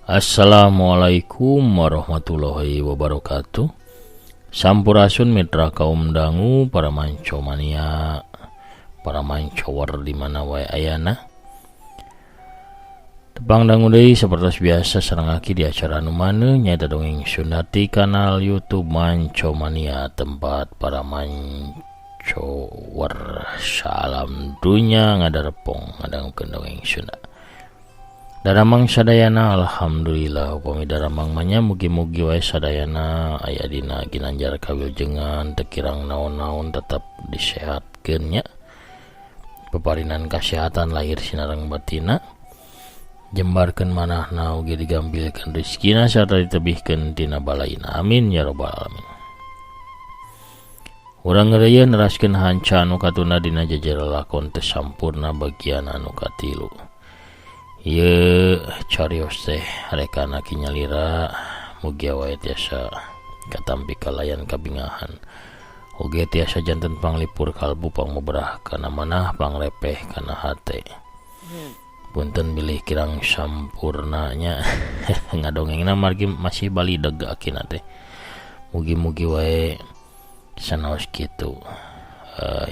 Assalamualaikum warahmatullahi wabarakatuh. Sampurasun mitra kaum dangu, para manco mania, para mancower di mana wae ayana. Tepang dangu deui sapertos biasa sareng aki di acara anu maneu nyaeta dongeng Sundati kanal YouTube Manco Mania, tempat para mancower salam dunya ngadarepong ngadangukeun dongeng Sunda. Daramang sadayana alhamdulillah upami daramang manya mugi-mugi wae sadayana aya dina ginanjar kawiljengan teu kirang naon-naon tetep disehatkeun nya. Peparinan kasehatan lahir sinareng batina. Jembarkeun manahna ugi digambilkeun rezekina sarta ditebihkeun tina balaina. Amin ya rabbal alamin. Urang ngeureyeun neraskeun hanca anu katuna dina jejer lakon teu sampurna bagian anu katilu. Ieu carios teh rekana kinyalira mugi wae tiasa katampi kalayan kabingahan. Oge tiasa janten panglipur kalbu pangmebrah kana manah pangrepeh kana hate. Punten bilih kirang sampurnanya ngadongengna margi masih bali degakina teh. Mugi-mugi wae sanaos kitu.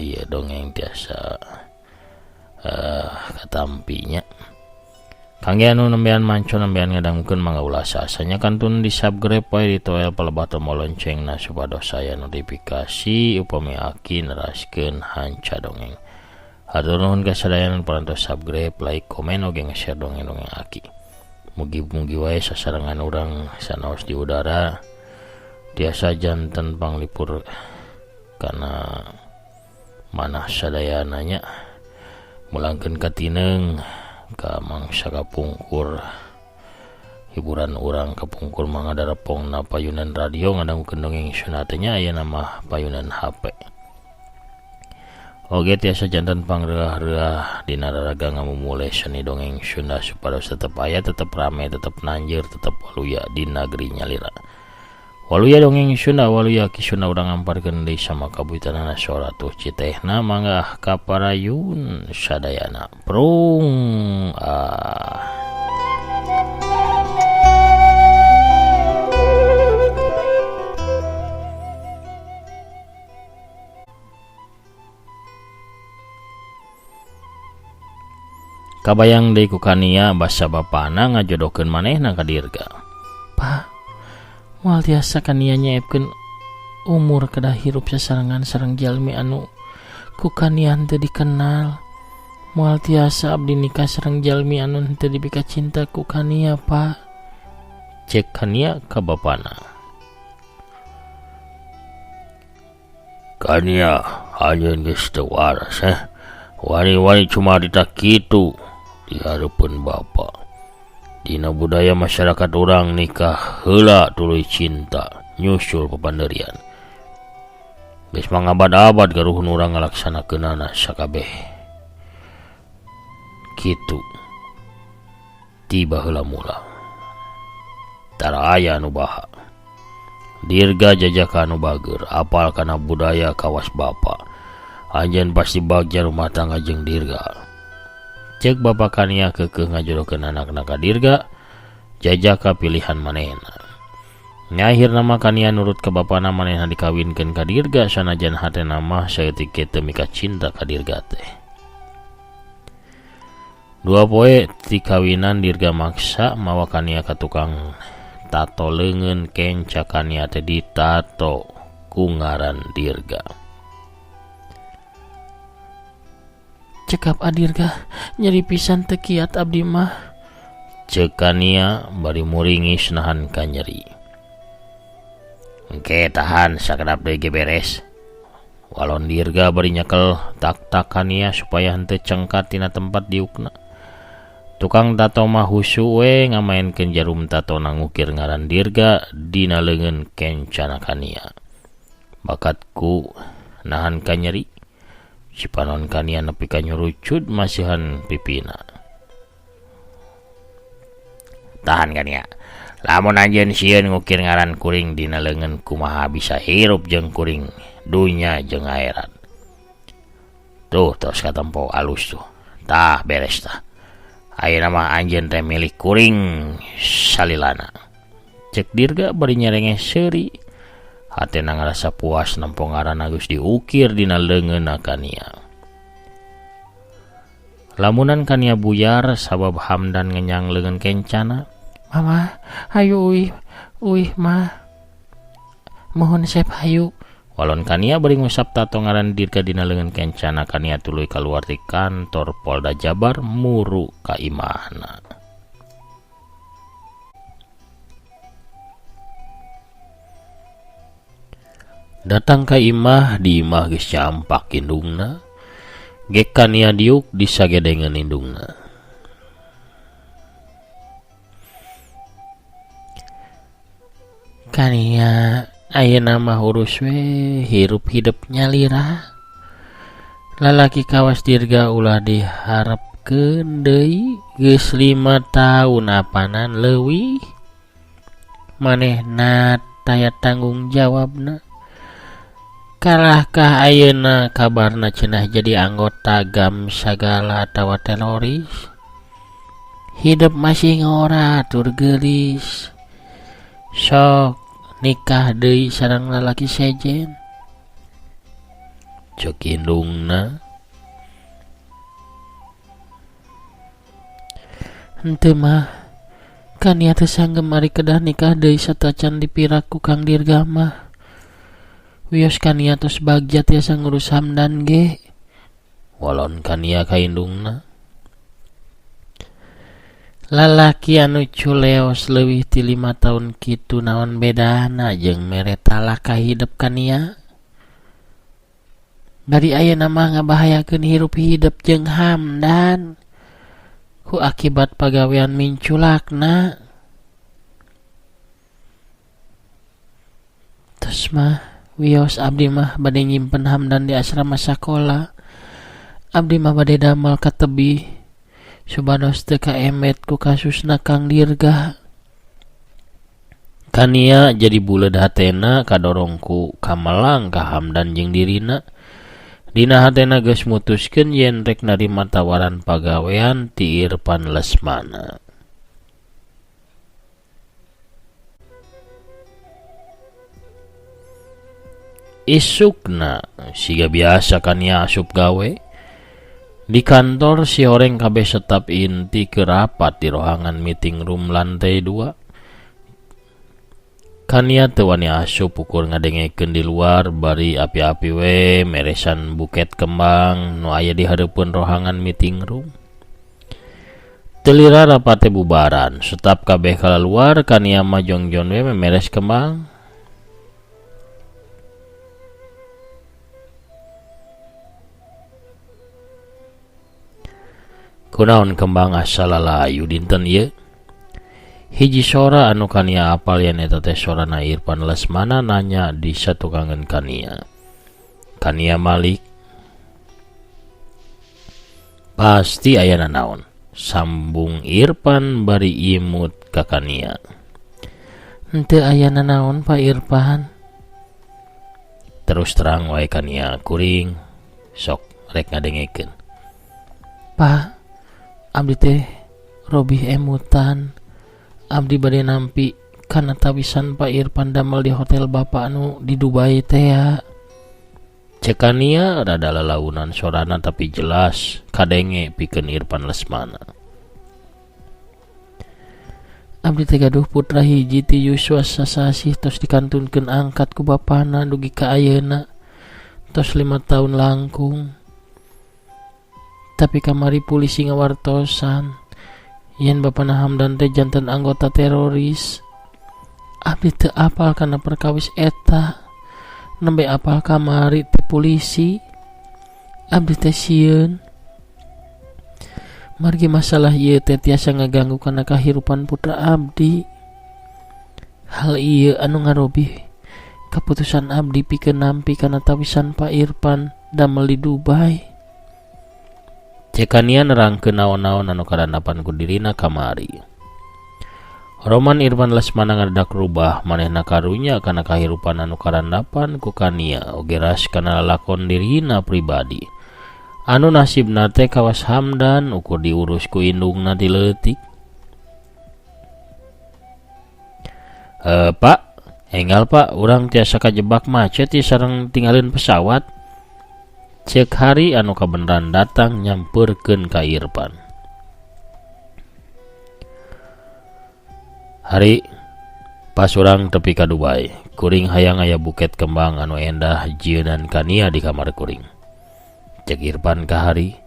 Ieu dongeng tiasa katampinya. Kangge anu nembean manco nembean ngadangukeun mangga ulah saasanya kantun di subscribe wae di toel palebah tombol loncengna supados saya notifikasi upami aki neraskeun hanca dongeng. Hatur nuhun kasadayan parantos subscribe, like, komen oge nge-share dongeng-dongeng aki. Mugi-mugi wae sasarengan urang sanaos di udara tiasa janten panglipur kana manah sadayananya mulangkeun katineng ka mangsa kapungkur hiburan urang kapungkur mangadarepong na payunan radio ngadangukeun dongeng Sunda teh nya aya nama payunan HP. Oge tiasa janten pangreah-reah dina raraga ngamumule seni dongeng Sunda supados tetep aya, tetep rame, tetep nanjeur, tetep waluya di nagari nyalira. Waluya dongeng Sunda, waluya ki Sunda urang ngamparkeun deui sama kabuitanana soratuh citehna mangga kaparayun sadayana. Prung Kabayang deui ku kania basa bapana ngajodohkeun manehna ka dirga. Pa, moal tiasa kania nyaepkeun umur kedah hirup sasarengan sareng jalmi anu ku kania teu dikenal. Moal tiasa abdi nikah sareng jalmi anu teu dibika cinta ku kania, Pa. Cek kania ka bapana. Kania anjeun geus teu waras wani-wani cuma ditak kitu di hareupeun bapa. Dina budaya masyarakat urang nikah heula tuluy cinta nyusul papanderian. Geus mangabad-abad garuhun urang ngalaksanakeunana sakabeh kitu. Tiba heula mula tara aya anu baha. Dirga jajaka anu bager apal kana budaya kawas bapa. Anjeun pasti bagja rumah tangga jeung dirga. Cek bapa kania keukeuh ngajodohkeun anakna ka dirga, jajaka pilihan manehna. Nyahirna mah kania nurut ka bapana manehna dikawinkeun ka dirga sanajan hatena mah saeutik teu mika cinta ka dirga teh. Dua poe ti kawinan dirga maksa mawa kania ka tukang tato leungeun kenca kania teh ditato ku ngaran dirga. Cekap adirga nyeri pisan teu kiat abdi mah. Ceuk kania bari muringis nahan ka nyeri. Engke tahan sakedap deui ge beres. Walon dirga bari nyekel tak-tak kania supaya henteu cengkat tina tempat diukna. Tukang tato mah husu we ngamaenkeun jarum tato ngukir ngaran dirga dina leungeun kencana kania. Bakatku nahan ka nyeri. Si panon kania nepi ka nyurucud masihan pipina. Tahan kania. Lamun anjeun sieun ngukir ngaran kuring dina leungeun kumaha bisa hirup jeung kuring dunya jeung akhirat. Tuh tos katempo alus tuh. Tah beres tah. Ayeuna mah anjeun teh milih kuring salilana. Cek Dirga bari nyerenge seuri. Hatena ngarasa puas nempo ngaranna geus diukir dina leungeunna Kania. Lamunan Kania buyar sabab Hamdan ngenyang leungeun kencana. Mama, hayu uih mah. Mohon sep hayu. Walon Kania bari ngusap tato ngaran Dirga dina leungeun kencana, Kania tuluy kaluar ti kantor Polda Jabar muru ka imahna. Datang ka imah, di imah geus campak indungna. Gek Kania diuk disagedengeun indungna. Kania, ayeuna mah urus we hirup hidup nyalira. Lalaki kawas Dirga ulah diharepkeun deui geus 5 tahun apanan leuwih. Manehna taya tanggung jawabna. Kalahkah ayeuna kabarna cenah jadi anggota GAM sagala atawa teroris? Hidup masih ngoratur geulis. Sok nikah deui sareng lalaki sejen. Cek indungna. Henteu mah, Kania teu sanggem ari kedah nikah deui satacan dipirak ku Kang Dirga mah. Wios Kania tos bagja tiasa ngurus Hamdan ge. Walon Kania ka indungna. Lalaki anu culeos leuwih ti 5 tahun kitu naon bedana jeung mere talak ka hidup Kania. Bari ayeuna mah ngabahayakeun hirup hidup jeung Hamdan ku akibat pagawean minculakna. Tos mah wios abdi mah bade nyimpen Hamdan di asrama sakola. Abdi mah bade damel ka tebih supados teu kaemet ku kasusna Kang Dirga. Kania jadi buleud hatena kadorong ku kamelang ka Hamdan jeung dirina. Dina hatena geus mutuskeun yen rek narima tawaran pagawean ti Irfan Lesmana. Isukna siga biasa Kania asup gawe. Di kantor si horeng kabeh staf inti keur rapat di rohangan meeting room lantai 2. Kania teu wani asup ukur ngadengekeun di luar bari api-api we meresan buket kembang nu aya di hareupeun rohangan meeting room. Teu lira rapat teh bubaran, staf kabeh kalaluar, Kania mah jongjon we memeres kembang. Kunaon kembang asal lalayu dinten ieu? Hiji sora anu Kania apal yen eta teh sorana Irfan Lesmana nanya di satukangeun Kania. Kania malik. Pasti aya naon? Sambung Irfan bari imut ka Kania. Henteu aya naon Pak Irfan. Terus terang wae Kania kuring. Sok rek ngadengekeun. Pak, abdi teh robih emutan. Abdi bade nampi kana tawisan Pak Irfan damel di hotel Bapak anu di Dubai teh ya. Cek Kania rada lalaunan sorana tapi jelas kadenge pikeun Irfan Lesmana. Abdi teh gaduh putra hiji ti Yuswa Sasasih tos dikantunkeun angkat ku bapana dugi ka ayeuna tos 5 tahun langkung. Tapi kamari polisi ngawartosan yen bapana Hamdan teh janten anggota teroris. Abdi teu apal kana perkawis eta, nembe apal kamari ti polisi. Abdi teh sieun. Margi masalah ieu teh tiasa ngaganggu kana kahirupan putra abdi. Hal ieu anu ngarobih kaputusan abdi pikeun nampi kana tawisan Pak Irfan damel di Dubai. Cek Kania nerangkeun naon-naon anu karandapan ku dirina kamari. Roman Irfan Lesmana ngadadak rubah manehna karunya kana kahirupan anu karandapan ku Kania oge ras kana lalakon dirina pribadi. anu nasibna teh kawas Hamdan ukur diurus ku indungna di leutik. Pak, enggal Pak, urang tiasa kajebak macet ti sareng tinggalin pesawat. Cek Hari anu kabeneran datang nyamperkeun ka Irfan. Hari, pas urang tepi ka Dubai, kuring hayang aya buket kembang anu endah jieunnan kania di kamar kuring. Cek Irfan ka Hari.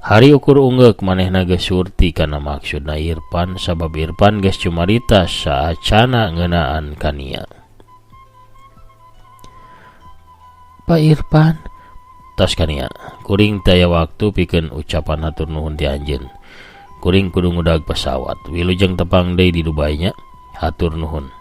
Hari ukur unggek manehna geus surti kana maksudna Irfan sabab Irfan geus cumarita saacana ngeunaan kania. Pak Irfan, tos kania, kuring teu aya waktu pikeun ucapan hatur nuhun ti anjeun. Kuring kudu ngudag pesawat, wilujeng tepang deui di Dubai nya, hatur nuhun.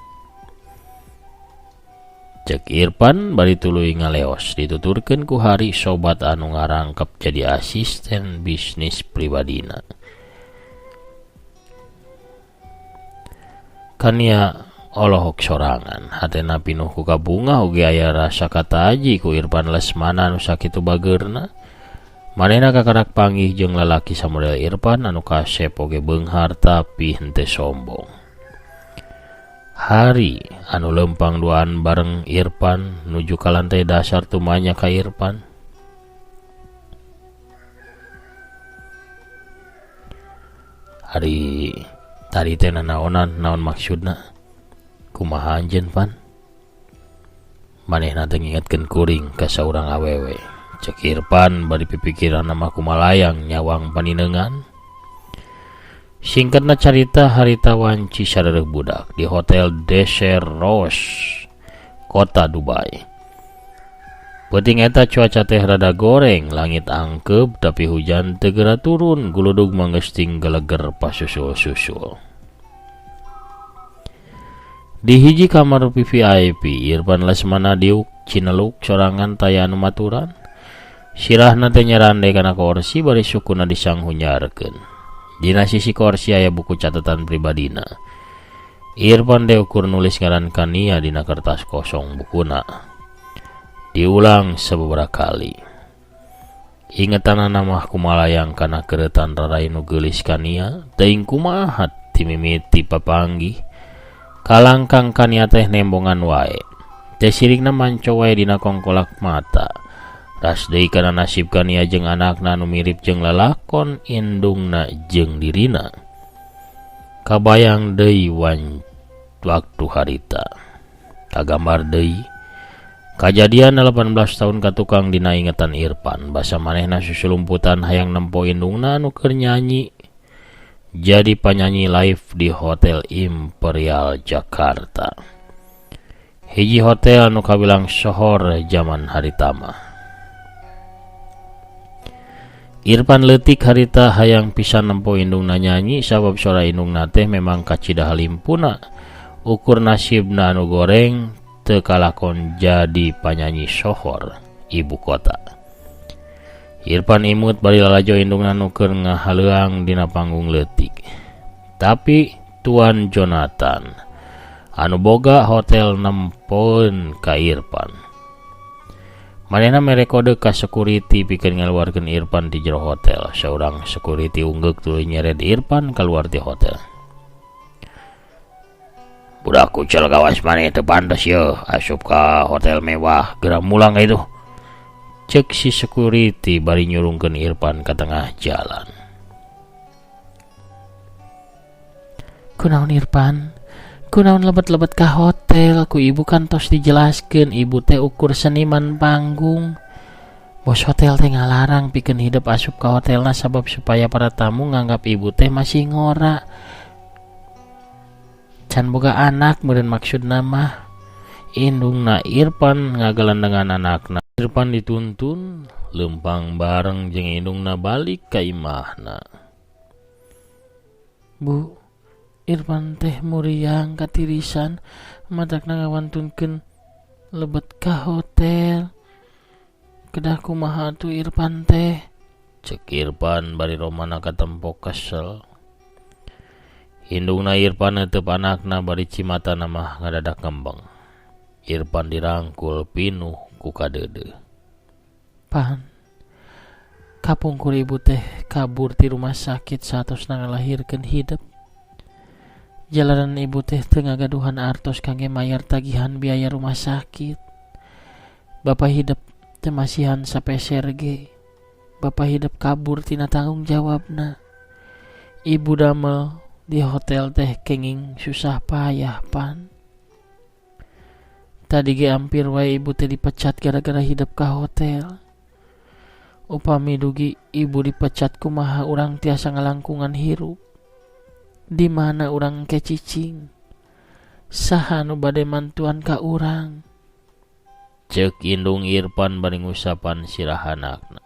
Cek Irfan bari tuluy ngaleos dituturkeun ku Hari sobat anu ngarangkep jadi asisten bisnis pribadina. Kania olohok sorangan, hatena pinuh ku kabunga ugi aya rasa kataji ku Irfan Lesmana anu sakitu bageurna. Manehna kakarak panggih jeung lalaki samodel Irfan anu kasep oge beunghar tapi henteu sombong. Hari anu lempang duaan bareng Irfan nuju ka lantai dasar tumanya ka Irfan. Hari tadi teh nanaonan naon maksudna? Kumaha anjeun Pan? Manehna teh ngingetkeun kuring ka saurang awewe. Cek Irfan bari pipikiran mah kumalayang nyawang paninengan. Singkatna carita harita wanci sadereuh budak di Hotel Desert Rose, kota Dubai. Penting eta cuaca teh rada goreng, langit angkep tapi hujan teu geura turun, guludug manggesting geleger pasusul-susul. Di hiji kamar VVIP, Irfan Lesmana diuk cineluk sorangan taya anu maturan. Sirahna teh nyarande kana kursi bari sukuna disanghunyarekeun. Dina sisi kursi aya buku catatan pribadina. Irfan teh ukur nulis ngaran kania dina kertas kosong bukuna. Diulang sababaraha kali. Ingetanana mah kumalayang kana kereutan rarai nu geulis kania, teuing kumaha ti mimiti papanggih. Kalangkang kania teh nembongan wae. Teh sirikna manco wae dina kongkolak mata. Ras deui kana nasib kania jeung anakna anu mirip jeung lalakon indungna jeung dirina. Kabayang deui waktu harita. Kagambar deui kajadian 18 tahun katukang dina ingetan Irfan. Basa manehna susulumputan hayang nempo indungna anu keur nyanyi. Jadi penyanyi live di Hotel Imperial Jakarta. Hiji hotel anu kabilang sohor zaman harita mah. Irfan leutik harita hayang pisan nempo indungna nyanyi sabab suara indungna teh memang kacida halimpuna. Ukur nasibna anu goreng teu kalakon jadi panyanyi sohor ibu kota. Irfan imut bari lalajo indungna nu keur ngahaleuang dina panggung leutik. Tapi Tuan Jonathan anu boga hotel nempoeun ka Irfan. Manehna mere kode ka security pikeun ngaluarkeun Irfan di jero hotel. Saurang security unggek tuluy nyeret Irfan kaluar ti hotel. Budak kucel gawas maneh teu pantes yeuh asup ka hotel mewah, geura mulang itu. Cek si security bari nyurungkeun Irfan ka tengah jalan. Kunaon Irfan? Kunaon lebet-lebet ka hotel? Ku ibu kan tos dijelaskeun ibu teh ukur seniman panggung. Bos hotel teh ngalarang pikeun hidup asup ka hotelna sabab supaya para tamu nganggap ibu teh masih ngora. Can boga anak meureun maksudna mah. Indungna Irfan ngagelandengan anakna. Irfan dituntun lempang bareng jeung indungna balik ka imahna. Bu, Irfan teh muriang katirisan madakna ngawantunkeun lebet ka hotel. Kedah kumaha atuh Irfan teh? Cek Irfan bari romana katempo kesel. Indungna Irfan neuteub anakna bari cimatana mah ngadadak ngembeng. Irfan dirangkul pinuh ku kadeudeung. Pan, Kapungkur ibu teh kabur di rumah sakit saatosna ngalahirkeun hidup. Jalanan ibu teh teu ngagaduhan artos kangge mayar tagihan biaya rumah sakit. Bapak hidup teu masihan sapeser ge. Bapak hidup kabur tina tanggung jawabna. Ibu damel di hotel teh kenging susah payah pan. Tadi ge hampir wae ibu teh dipecat gara-gara hidup ka hotel. Upami dugi ibu dipecat kumaha urang tiasa ngalangkungan hirup. Di mana urang kecicing? Saha nu bade mantuan ka urang? Ceuk indung Irpan bari ngusapan sirahanakna.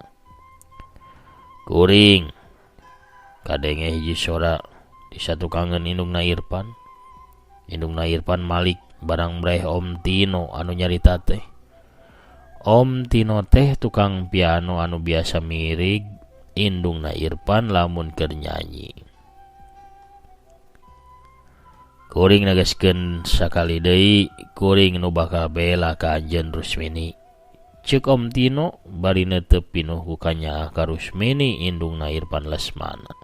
Kuring. Kadenge hiji sora disatukangeun indungna Irpan. Indungna Irpan Malik barang breh Om Tino anu nyarita teh. Om Tino teh tukang piano anu biasa mirig indungna Irpan lamun keur nyanyi. Kuring nagaskeun sakali deui kuring nu bakal bela ka Anjeun Rusmini. Ceuk Om Tino bari neuteup pinuh ku kanyaah ka Rusmini indungna Irpan Lesmana.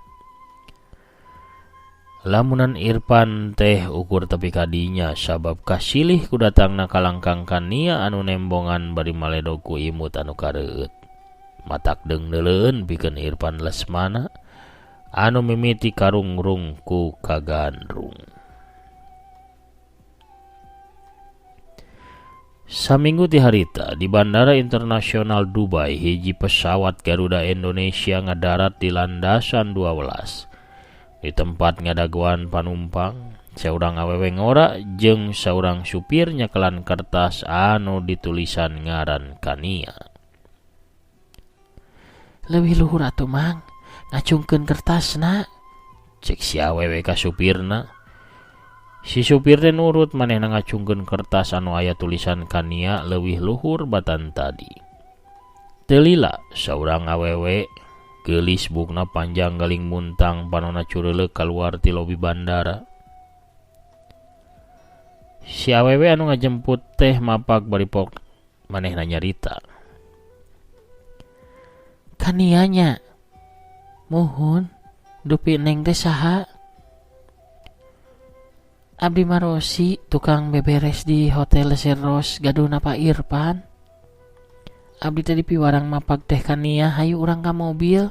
Lamunan Irpan teh ukur tepi kadinya sabab kasilih ku datangna kalangkang kania anu nembongan bari maledog ku imut anu kareueut. Matak deung neuleueun pikeun Irpan Lesmana anu mimiti karungrung ku kagandrung. Saminggu ti harita di Bandara Internasional Dubai hiji pesawat Garuda Indonesia ngadarat di landasan 12. Di tempat ngadaguan panumpang, saurang awewe ngora jeung saurang supir nyekelan kertas anu ditulisan ngaran Kania. Leuwih luhur atuh Mang, ngacungkeun kertasna, cek si awewe ka supirna. Si supir teh nurut manehna ngacungkeun kertas anu aya tulisan Kania leuwih luhur batan tadi. Teu lila saurang awewe geulis bukna panjang galing muntang panonna cureuleuk kaluar ti lobi bandara. Si awewe anu ngajemput teh mapak bari pok manehna nyarita. Kanianya, muhun, dupi neng teh saha? Abdi Marosi, tukang beberes di Hotel Seros gaduna Pak Irpan. Abdi tadi piwarang mapak teh Kania hayu urang ka mobil.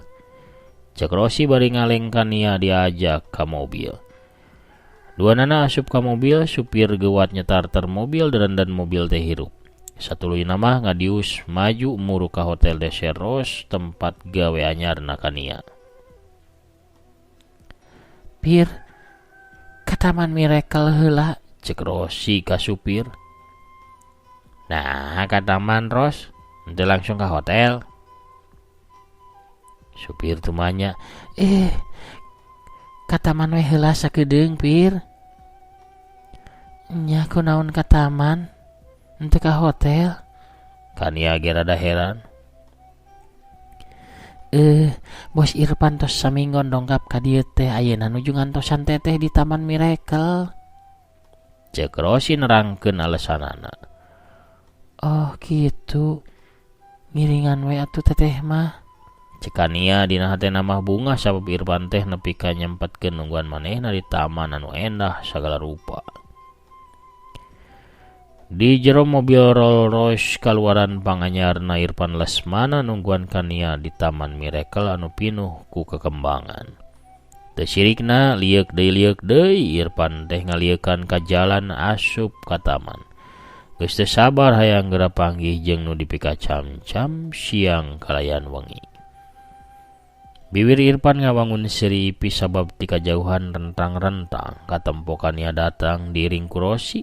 Cek Rosi bari ngaleng Kania diajak ka mobil. Duanana asup ka mobil, supir geuwat nyetarter mobil dan mobil teh hirup. Satuluyna mah ngadius maju muru ka Hotel de Seros tempat gawe anyarna Kania. Pir, ka Taman Miracle heula, cek Rosi ka supir. Nah, ka taman Ros. Ente langsung ke hotel. Supir tumanya, ka taman we heula sakedeung Pir. Nya kunaon ka taman, ente ka hotel. Kania ge rada heran. Bos Irpan tos saminggon dongkap ka dieu teh ayeuna nuju ngantosan teteh di Taman Miracle. Cek Rosi nerangkeun alesanana. Oh gitu. Ngiringan we atuh teteh mah. Cek Kania dina hatena mah bunga sabab Irpan teh nepi ka nyempetkeun nungguan manehna di taman anu endah sagala rupa. Di jero mobil Rolls Royce kaluaran panganyarna Irpan Lesmana nungguan Kania di Taman Miracle anu pinuh ku kekembangan. Teu sirikna liek deui Irpan teh ngaliekan ka jalan asup ka taman. Geus teu sabar hayang geura panggih jeung nu dipika cam-cam siang kalayan wengi. Bibir Irpan ngawangun seripi sabab ti kajauhan rentang-rentang katempo Kania datang diiring ku Rosi.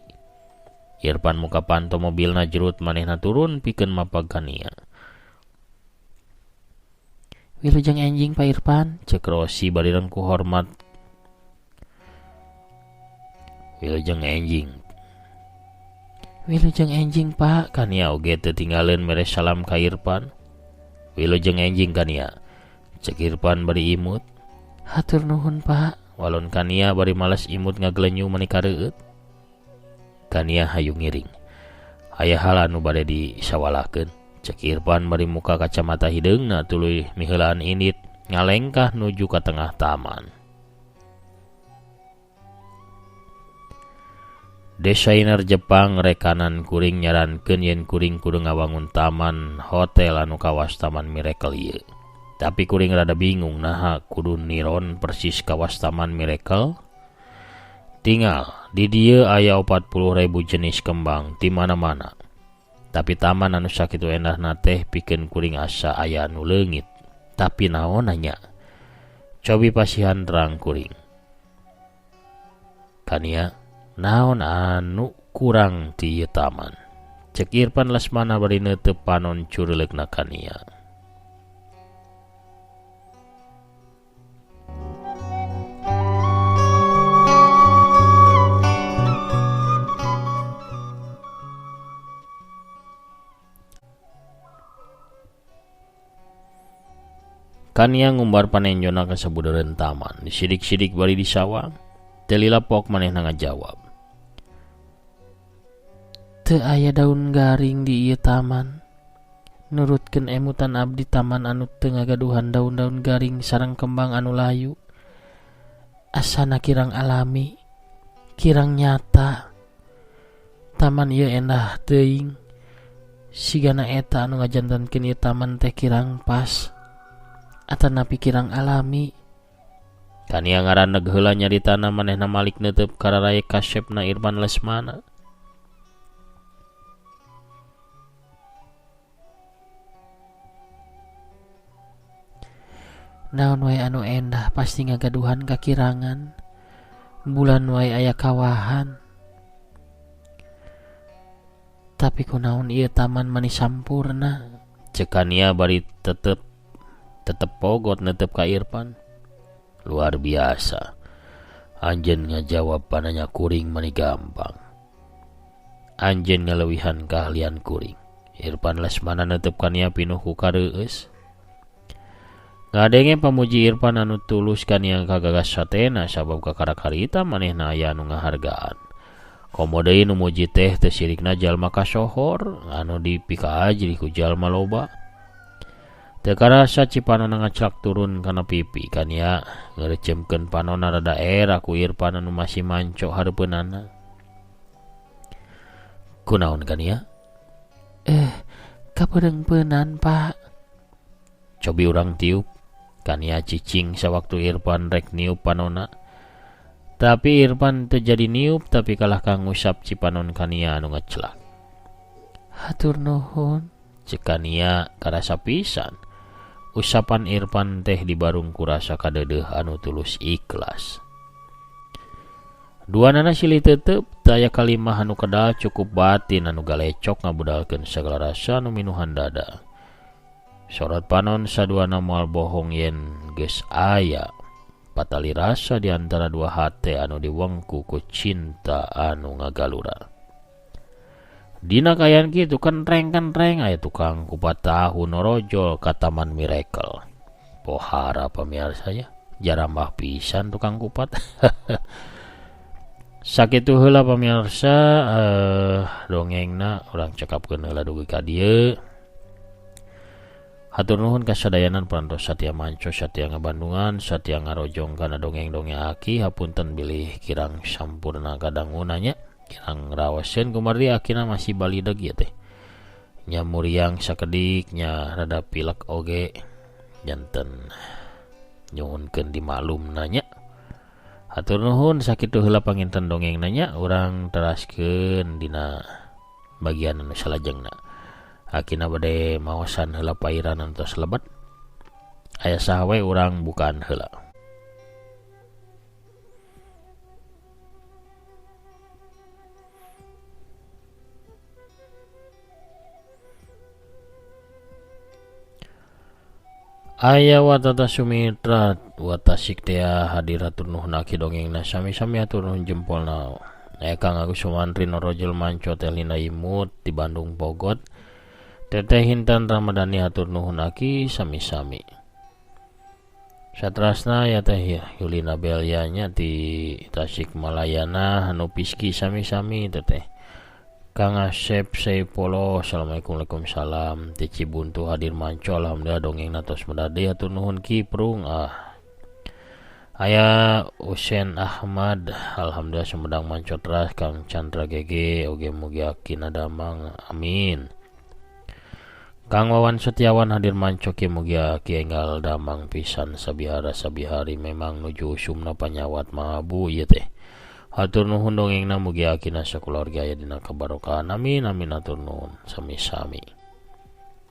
Irpan muka panto mobilna jerut manehna turun pikeun mapag Kania. Wilujeng enjing Pak Irpan, cek Rosi bari ku hormat. Wilujeng enjing Pak, Kania oge teu tinggaleun mere salam ka Irpan. Wilujeng enjing Kania, cek Irpan bari imut. Hatur nuhun Pak, walon Kania bari males imut ngaglenyu mani kareueut. Kania hayu ngiring. Aya hal anu bade disawalakeun, Cek Irfan bari muka kacamata hideungna tuluy miheulaan indit ngalengkah nuju ka tengah taman. Desainer Jepang rekanan kuring nyarankeun yen kuring kudu ngawangun taman hotel anu kawas Taman Miracle ieu. Tapi kuring rada bingung naha kudu niron persis kawas Taman Miracle. Tinggal di dieu aya 40.000 jenis kembang di mana-mana. Tapi taman anu sakitu endahna teh pikeun kuring asa aya anu leungit. Tapi naon nya? Cobi pasihan terang kuring. Kania naon anu kurang di ieu taman? Cek Irfan Lesmana bari neuteup panon curelegna kania. Kania ngumbar panenjona ka sabudeureun taman. Disidik-sidik bari disawang. Teu lilapok manehna ngajawab. Teu aya daun garing di ieu taman. Nurutkeun emutan abdi taman anu teu ngagaduhan daun-daun garing sareng kembang anu layu. Asana kirang alami, kirang nyata. Taman ieu endah teuing. Sigana eta anu ngajantankeun ieu taman teh kirang pas. Atanapi kirang alami. Kania ngaraneg heula nyaritana manehna malik neuteup kararaya kasepna Irfan Lesmana. Naon wae anu endah pasti ngagaduhan kakirangan. Bulan wae aya kawahan. Tapi kunaon ieu taman manis sampurna? Cek Kania bari tetep pogot netep ka Irfan. Luar biasa. Anjeun ngajawab pananya kuring mani gampang. Anjeun ngalewihan keahlian kuring. Irfan Lesmana netep kania pinuh ku kareueus. Ngadenge pamuji Irfan anu tulus kania kagagas satena sabab kakarakarita manehna aya anu ngahargaan. Komo deui nu muji teh teu sirikna jalma kasohor anu dipika ajri ku jalma loba. Teu karasa cipanonna ngaclak turun kana pipi kania ngeureujemkeun panonna rada era ku Irfan anu masih manco hareupeunana. Kunaon kania? Kapedeungpeunan Pak. Cobi urang tiup. Kania cicing sawaktu Irfan rek niup panonna. Tapi Irfan teu jadi niup tapi kalah kang ngusap cipanon kania anu ngaclak. Hatur nuhun. Cek kania karasa pisan. Usapan Irfan teh dibarung kurasa kadeudeuh anu tulus ikhlas. Duanana silih teuteup teu aya kalimah anu kedal cukup batin anu galecok ngabudalkeun sagala rasa anu minuhan dada. Sorot panon saduana moal bohong yen geus aya patali rasa di antara dua hate anu diwengku ku cinta anu ngagalura. Dina kayan kitu kentreng-kentreng aya tukang kupat tahu norojol ka Taman Miracle. Pohara pamirsa ya, jarambah pisan tukang kupat. Sakitu heula pamirsa dongengna urang cekapkeun heula dugi ka dieu. Hatur nuhun kasadayanan parantos satia manco satia ngabandungan satia ngarojong kana dongeng-dongeng aki hapunten bilih kirang sampurna kadangunanya. Kirang rawasen kumardi akina masih balideg ya teh. Nya muriang sakedik nya rada pilek oge janten nyuhunkeun dimaklum nanya. Hatur nuhun sakitu heula panginten dongeng nanya urang teraskeun dina bagian anu salajengna. Akina bade maosan heula pairan antos lebat. Aya saha we urang bukaan heula. Aya watata Sumitra watasik tea hadir hatur nuhun aki dongengna sami-sami hatur nuhun jempolna. Kang Agus Sumantri norojol manco telina imut di Bandung Bogot. Teteh Hintan Ramadhani hatur nuhun aki sami-sami. Satrasna ya teh Yulina Belyanya di Tasikmalayana anu piski sami-sami teteh. Kang Asep Saipolo, assalamualaikum, waalaikumsalam. Tici Buntu hadir manco, alhamdulillah dongeng natos medade atur nuhun kiprung. Aya Usen Ahmad, alhamdulillah sumedang manco teras. Kang Chandra GG oge mugi akin adamang, amin. Kang Wawan Setiawan hadir manco ki mugi aki enggal damang pisan sabihara sabihari, memang nuju usumna panyawat mahabu ieu teh. Hatur nuhun dongengna mugi akina sakeluarga aya dina kabarokahan, amin amin atur nuhun sami-sami.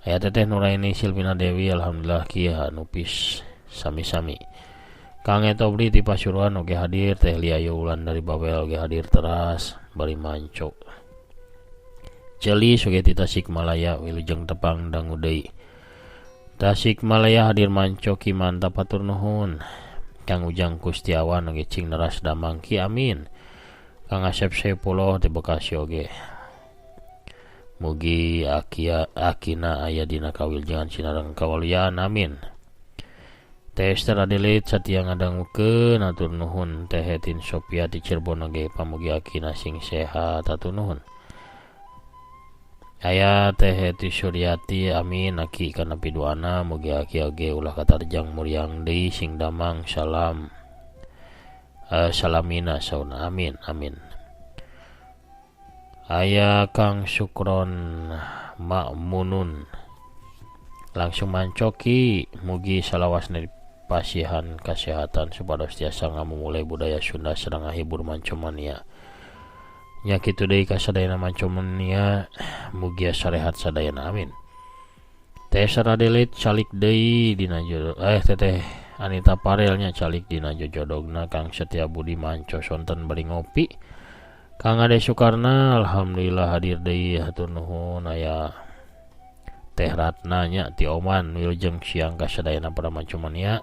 Aya Teteh Nuraini Silvina Dewi, alhamdulillah kieu nupis sami-sami. Kang Etobli ti Pasuruan oge hadir, Teh Liayu Ulan dari Bawel oge hadir teras bari manco. Celi soge ti Tasikmalaya, Wilujeng Tepang dangu deui. Tasikmalaya hadir manco ki mantap hatur nuhun. Kang Ujang Kustiawan oge cing neras damang ki, amin. Kang Asep Saipolo ti Bekasi oge mugi akina aya dina kawiljangan sinareng kawalian, amin. Teh Esther Adelit satia ngadangukeun atur nuhun. Teh Hetin Sophia ti Cirebon oge pamugi akina sing sehat atur nuhun. Aya Teh Heti Suryati, amin aki kana piduana mugi aki oge ulah katarjang muriang deui sing damang salam salamina sauna, amin amin. Aya Kang Sukron Makmunun langsung mancoki mugi salawasna pasihan kesehatan supados tiasa ngamumulai budaya Sunda sareng ngahibur mancomania. Nya kitu deui kasadayana mancomania mugi sarehat sadayana, amin. Teh Saradelit calik deui dina jodoh Teteh Anita Parelnya calik dina jojodogna. Kang Setia Budi manco sonten bari ngopi. Kang Ade Sukarna alhamdulillah hadir deui hatur nuhun. Aya Teh Ratna nya ti Oman, wilujeng siang kasadayana para mancomania.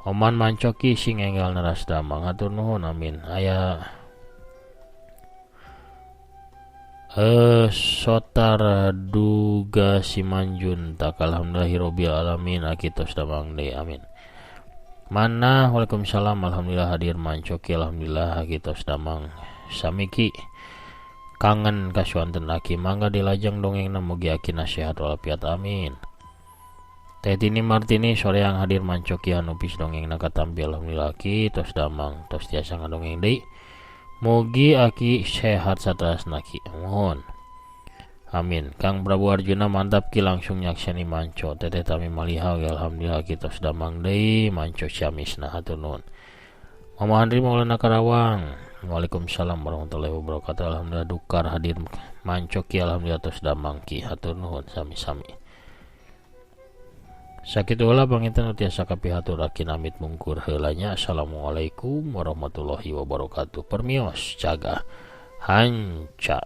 Oman mancoki sing enggal neras damang hatur nuhun, amin. Aya Sotar Duga Simanjun tak alhamdulillahirabbil alamin akitos damang deui, amin. Mana waalaikumsalam, alhamdulillah hadir mancoki, alhamdulillah akitos damang samiki. Kangen kasuanten aki mangga dilajeng dongengna mugi aki nasihat walafiat, amin. Teh Tini Martini sore yang hadir mancoki hanupis dongengna katampi, alhamdulillah aki tos damang tos tiasa ngadongeng deui mugi aki sehat sateras naki, mohon, amin. Kang Prabu Arjuna mantap ki langsung nyakseni manco. Teteh Tami Maliha alhamdulillah aki tos damang deui manco syamisna hatur nuhun. Mama Andri Maulana Karawang, waalaikumsalam warahmatullahi wabarakatuh, alhamdulillah dukar hadir mancoki, alhamdulillah tos damang ki hatur nuhun sami-sami. Sakitu heula panginten tiasa kapihaturakeun amit mungkur heulanya. Assalamualaikum warahmatullahi wabarakatuh. Permios jaga hanca.